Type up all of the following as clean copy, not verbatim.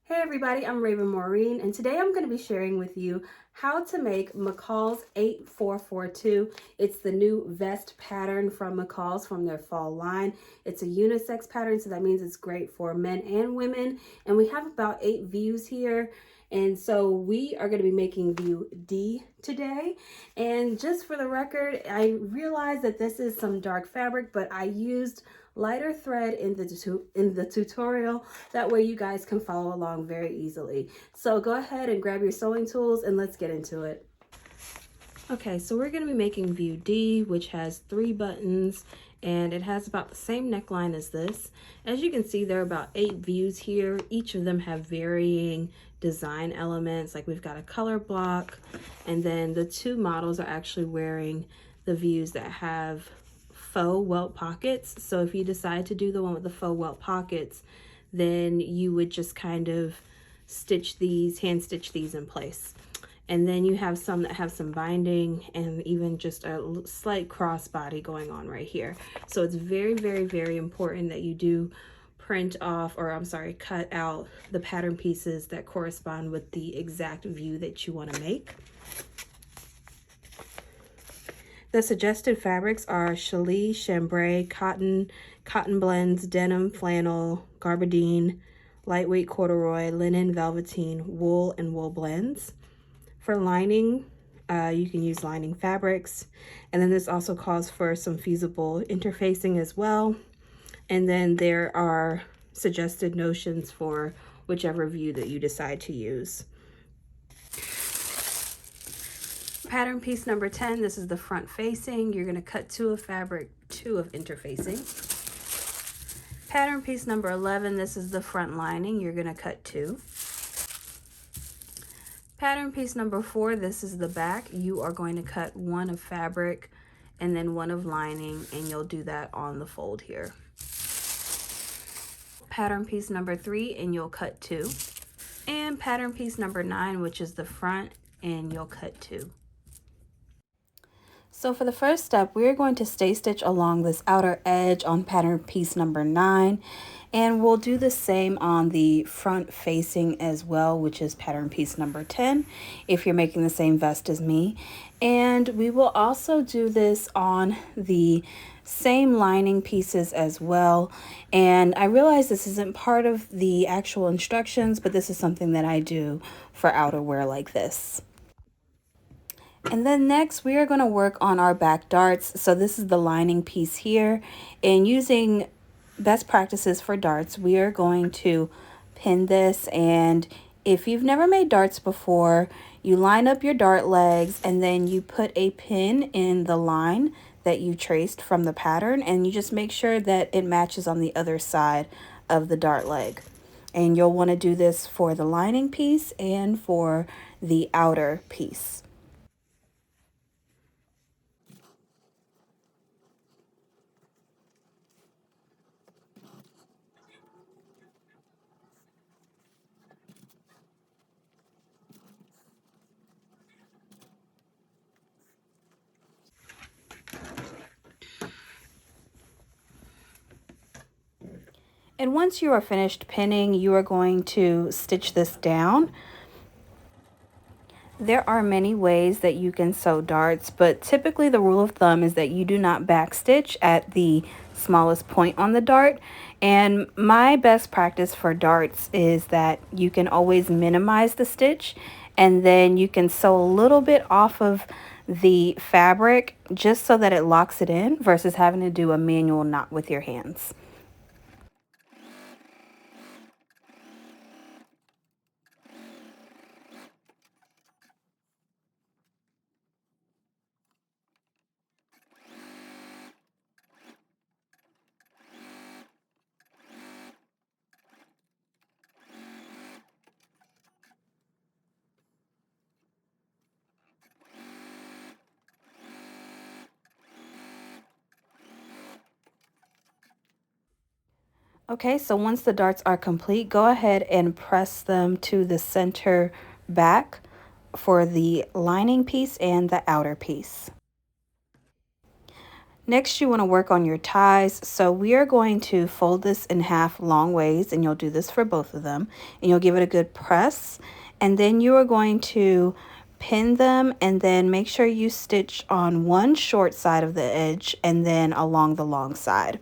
Hey everybody, I'm Raven Maureen, and today I'm going to be sharing with you how to make McCall's 8442. It's the new vest pattern from McCall's from their fall line. It's a unisex pattern, so that means it's great for men and women. And we have about 8 views here. And so we are going to be making view D today. And just for the record, I realize that this is some dark fabric, but I used lighter thread in the tutorial. That way you guys can follow along very easily. So go ahead and grab your sewing tools and let's get into it. Okay, so we're going to be making view D, which has 3 buttons, and it has about the same neckline as this. As you can see, there are about 8 views here. Each of them have varying design elements. Like we've got a color block, and then the 2 models are actually wearing the views that have faux welt pockets. So if you decide to do the one with the faux welt pockets, then you would just kind of hand stitch these in place. And then you have some that have some binding and even just a slight crossbody going on right here. So it's very, very, very important that you do cut out the pattern pieces that correspond with the exact view that you want to make. The suggested fabrics are challis, chambray, cotton, cotton blends, denim, flannel, gabardine, lightweight corduroy, linen, velveteen, wool, and wool blends. For lining, you can use lining fabrics. And then this also calls for some feasible interfacing as well. And then there are suggested notions for whichever view that you decide to use. Pattern piece number 10, this is the front facing. You're going to cut 2 of fabric, 2 of interfacing. Pattern piece number 11, this is the front lining. You're going to cut 2. Pattern piece number 4, this is the back. You are going to cut 1 of fabric and then 1 of lining, and you'll do that on the fold here. Pattern piece number 3, and you'll cut 2. And pattern piece number 9, which is the front, and you'll cut 2. So for the first step, we're going to stay stitch along this outer edge on pattern piece number 9, and we'll do the same on the front facing as well, which is pattern piece number 10, if you're making the same vest as me. And we will also do this on the same lining pieces as well. And I realize this isn't part of the actual instructions, but this is something that I do for outerwear like this. And then next we are going to work on our back darts. So this is the lining piece here, and using best practices for darts, we are going to pin this. And if you've never made darts before, you line up your dart legs and then you put a pin in the line that you traced from the pattern, and you just make sure that it matches on the other side of the dart leg. And you'll want to do this for the lining piece and for the outer piece. And once you are finished pinning, you are going to stitch this down. There are many ways that you can sew darts, but typically the rule of thumb is that you do not backstitch at the smallest point on the dart. And my best practice for darts is that you can always minimize the stitch, and then you can sew a little bit off of the fabric just so that it locks it in versus having to do a manual knot with your hands. Okay, so once the darts are complete, go ahead and press them to the center back for the lining piece and the outer piece. Next, you want to work on your ties. So we are going to fold this in half long ways, and you'll do this for both of them. And you'll give it a good press. And then you are going to pin them, and then make sure you stitch on one short side of the edge and then along the long side.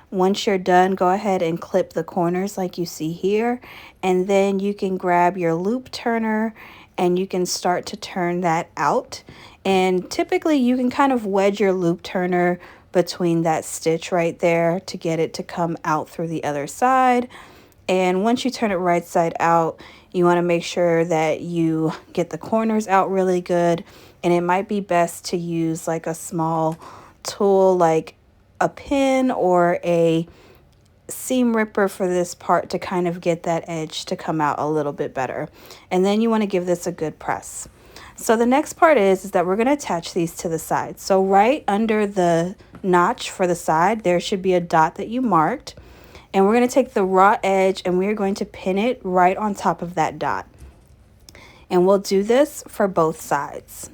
Once you're done, go ahead and clip the corners like you see here. And then you can grab your loop turner and you can start to turn that out. And typically you can kind of wedge your loop turner between that stitch right there to get it to come out through the other side. And once you turn it right side out, you want to make sure that you get the corners out really good. And it might be best to use like a small tool like a pin or a seam ripper for this part to kind of get that edge to come out a little bit better. And then you want to give this a good press. So the next part is that we're going to attach these to the side. So right under the notch for the side, there should be a dot that you marked. And we're going to take the raw edge and we're going to pin it right on top of that dot. And we'll do this for both sides.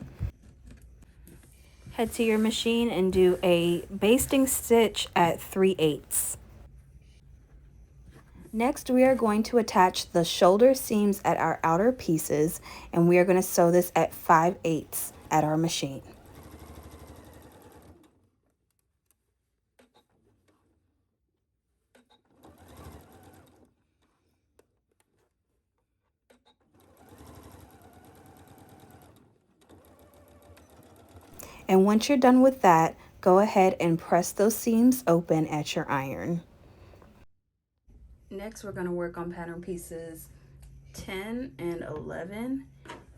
Head to your machine and do a basting stitch at 3/8. Next, we are going to attach the shoulder seams at our outer pieces, and we are going to sew this at 5/8 at our machine. And once you're done with that, go ahead and press those seams open at your iron. Next, we're going to work on pattern pieces 10 and 11,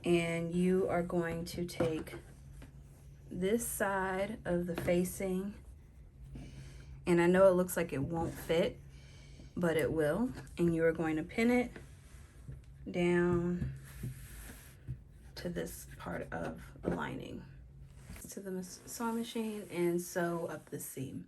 and you are going to take this side of the facing, and I know it looks like it won't fit, but it will, and you are going to pin it down to this part of the lining to the sewing machine and sew up the seam.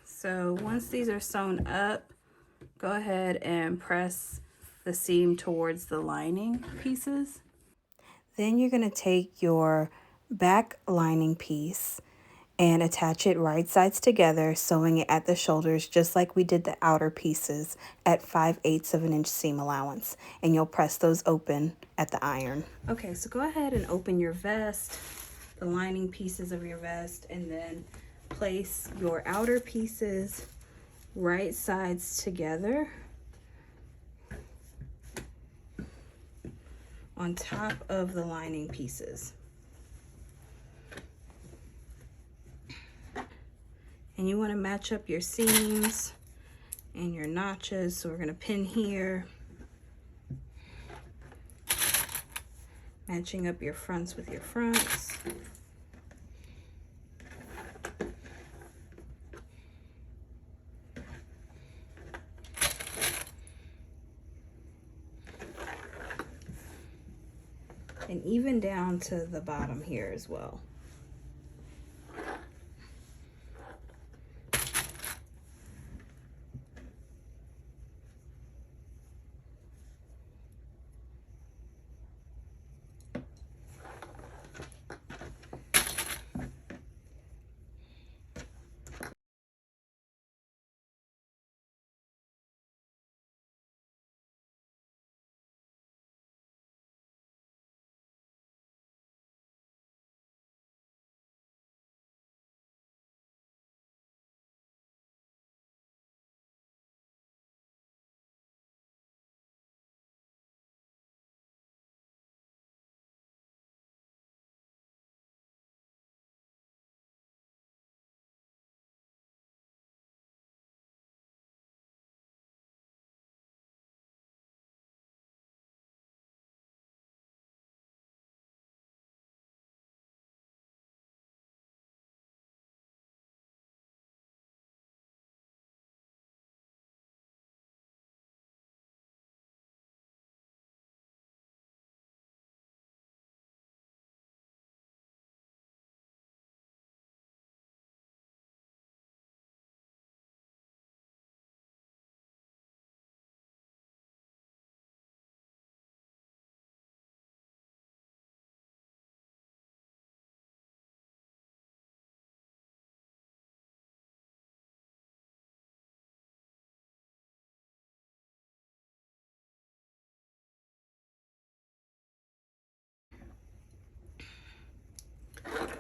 So once these are sewn up, go ahead and press the seam towards the lining pieces. Then you're going to take your back lining piece and attach it right sides together, sewing it at the shoulders just like we did the outer pieces at 5/8 of an inch seam allowance. And you'll press those open at the iron. Okay, so go ahead and open your vest, the lining pieces of your vest, and then place your outer pieces right sides together on top of the lining pieces. And you want to match up your seams and your notches. So we're going to pin here, matching up your fronts with your fronts. And even down to the bottom here as well.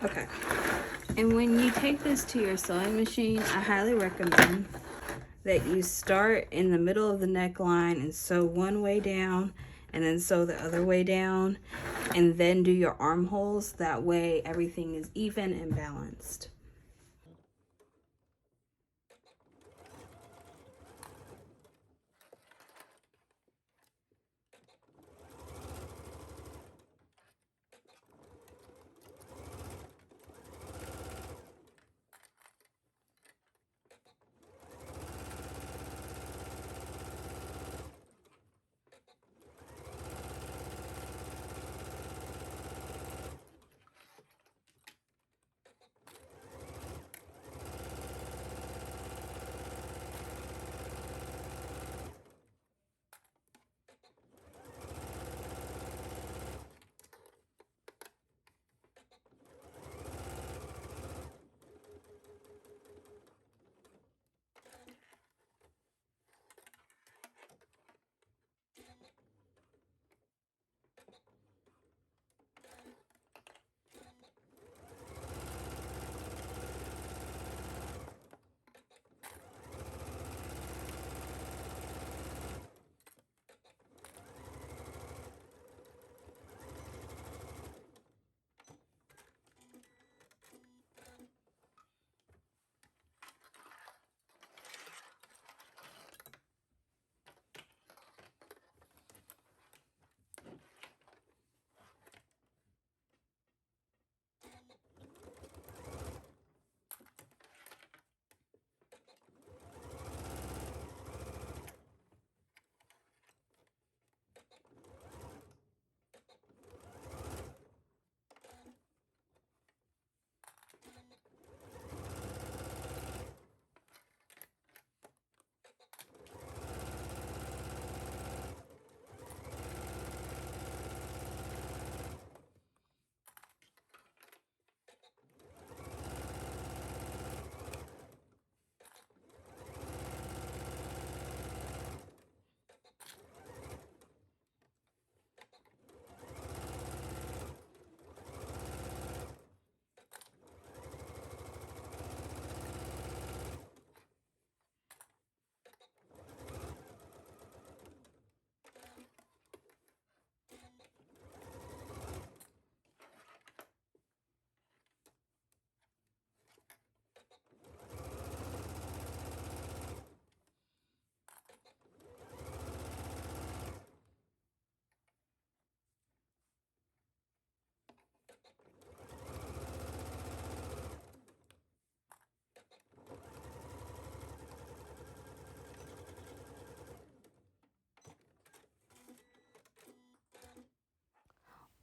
Okay. And when you take this to your sewing machine, I highly recommend that you start in the middle of the neckline and sew one way down and then sew the other way down and then do your armholes. That way everything is even and balanced.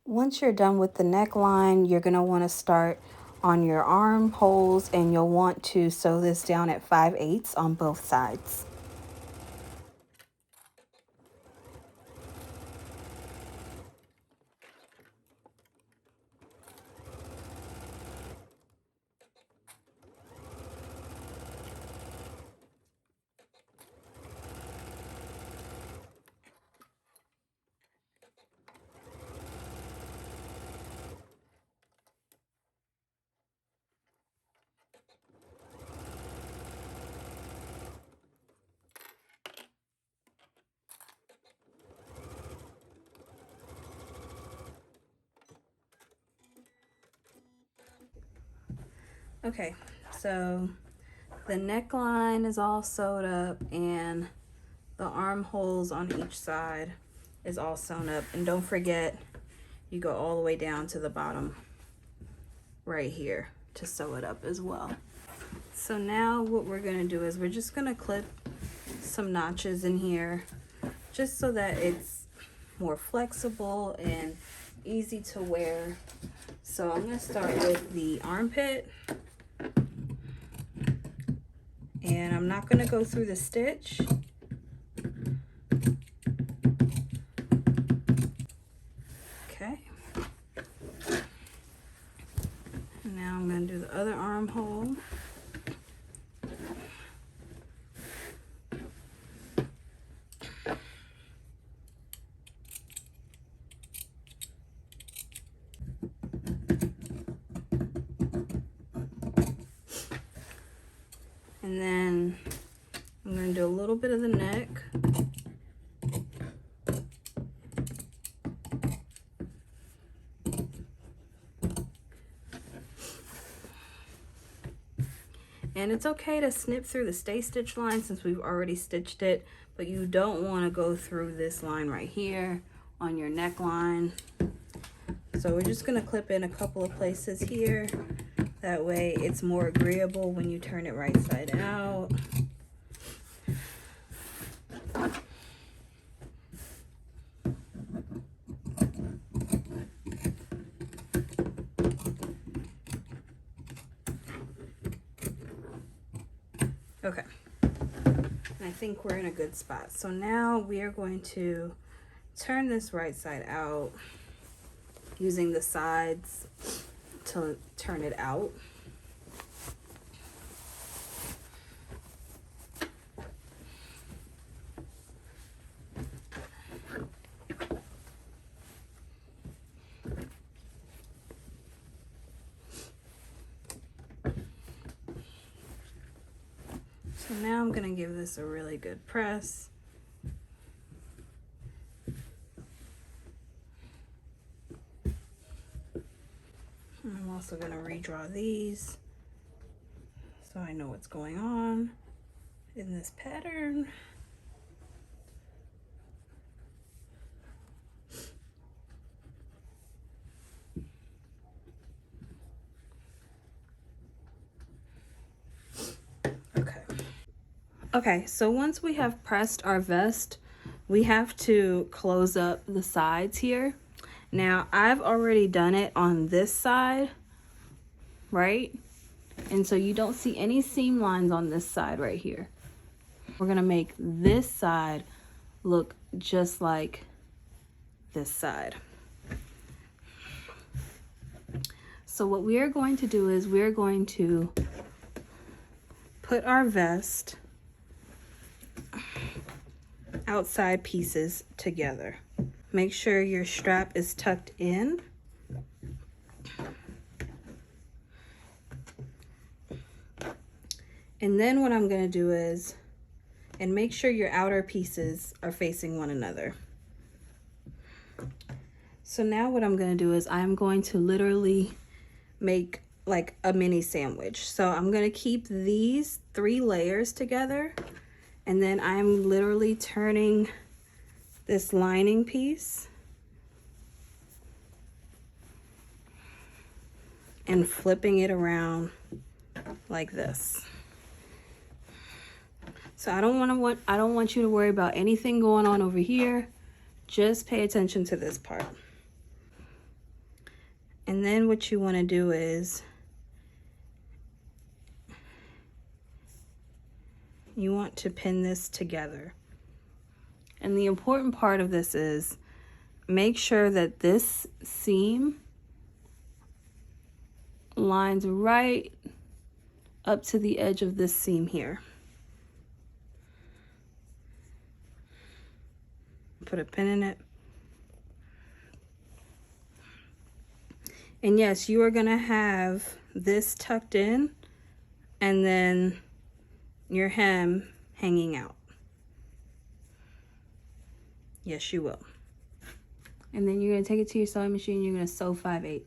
Once you're done with the neckline, you're going to want to start on your armholes, and you'll want to sew this down at 5/8 on both sides. Okay, so the neckline is all sewed up and the armholes on each side is all sewn up. And don't forget, you go all the way down to the bottom right here to sew it up as well. So now what we're gonna do is we're just gonna clip some notches in here just so that it's more flexible and easy to wear. So I'm gonna start with the armpit. And I'm not gonna go through the stitch. Okay. And now I'm gonna do the other armhole. And then I'm going to do a little bit of the neck. And it's okay to snip through the stay stitch line since we've already stitched it, but you don't want to go through this line right here on your neckline. So we're just going to clip in a couple of places here. That way it's more agreeable when you turn it right side out. Okay, and I think we're in a good spot. So now we are going to turn this right side out using the sides to turn it out. So now I'm gonna give this a really good press. I'm also gonna redraw these so I know what's going on in this pattern. Okay, so once we have pressed our vest, we have to close up the sides here. Now, I've already done it on this side, right? And so you don't see any seam lines on this side right here. We're gonna make this side look just like this side. So what we are going to do is we're going to put our vest outside pieces together. Make sure your strap is tucked in. And then what I'm going to do is, and make sure your outer pieces are facing one another. So now what I'm going to do is I'm going to literally make like a mini sandwich. So I'm going to keep these 3 layers together. And then I'm literally turning this lining piece and flipping it around like this. So I don't want you to worry about anything going on over here. Just pay attention to this part. And then what you want to do is you want to pin this together. And the important part of this is make sure that this seam lines right up to the edge of this seam here. Put a pin in it. And yes, you are gonna have this tucked in and then your hem hanging out. Yes, you will. And then you're gonna take it to your sewing machine, you're gonna sew 5/8.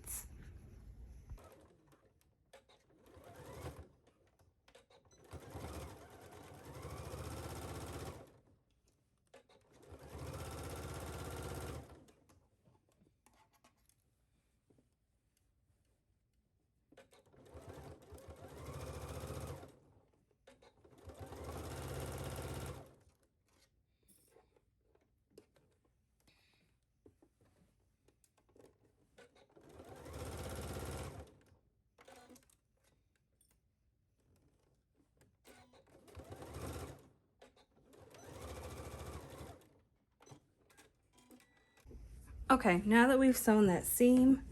Okay, now that we've sewn that seam,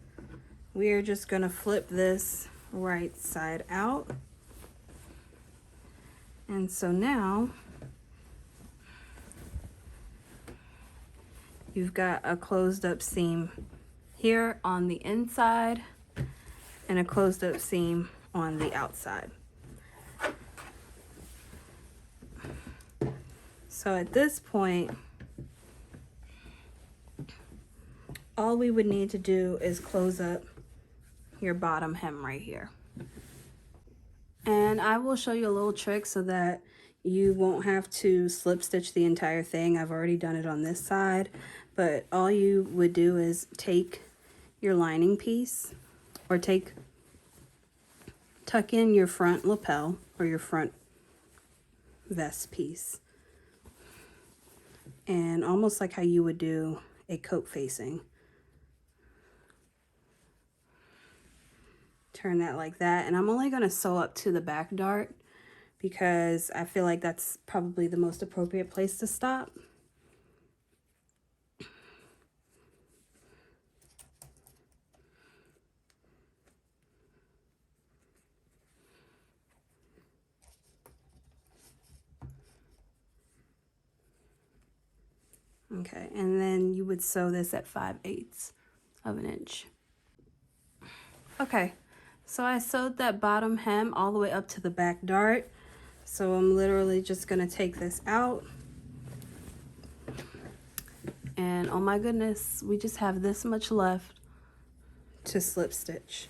we are just gonna flip this right side out. And so now you've got a closed up seam here on the inside and a closed up seam on the outside. So at this point, all we would need to do is close up your bottom hem right here. And I will show you a little trick so that you won't have to slip stitch the entire thing. I've already done it on this side, but all you would do is take your lining piece, or tuck in your front lapel or your front vest piece, and almost like how you would do a coat facing, turn that like that. And I'm only going to sew up to the back dart because I feel like that's probably the most appropriate place to stop. Okay, and then you would sew this at 5/8 of an inch. Okay, so I sewed that bottom hem all the way up to the back dart. So I'm literally just gonna take this out. And oh my goodness, we just have this much left to slip stitch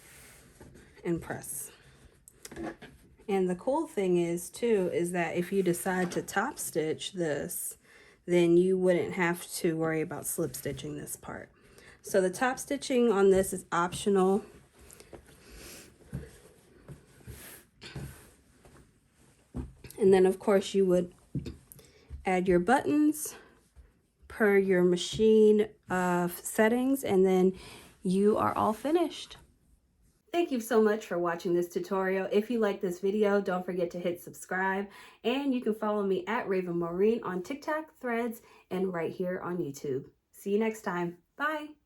and press. And the cool thing is too, is that if you decide to top stitch this, then you wouldn't have to worry about slip stitching this part. So the top stitching on this is optional. And then of course you would add your buttons per your machine settings, and then you are all finished. Thank you so much for watching this tutorial. If you like this video, don't forget to hit subscribe, and you can follow me at Raven Maureen on TikTok, Threads, and right here on YouTube. See you next time. Bye.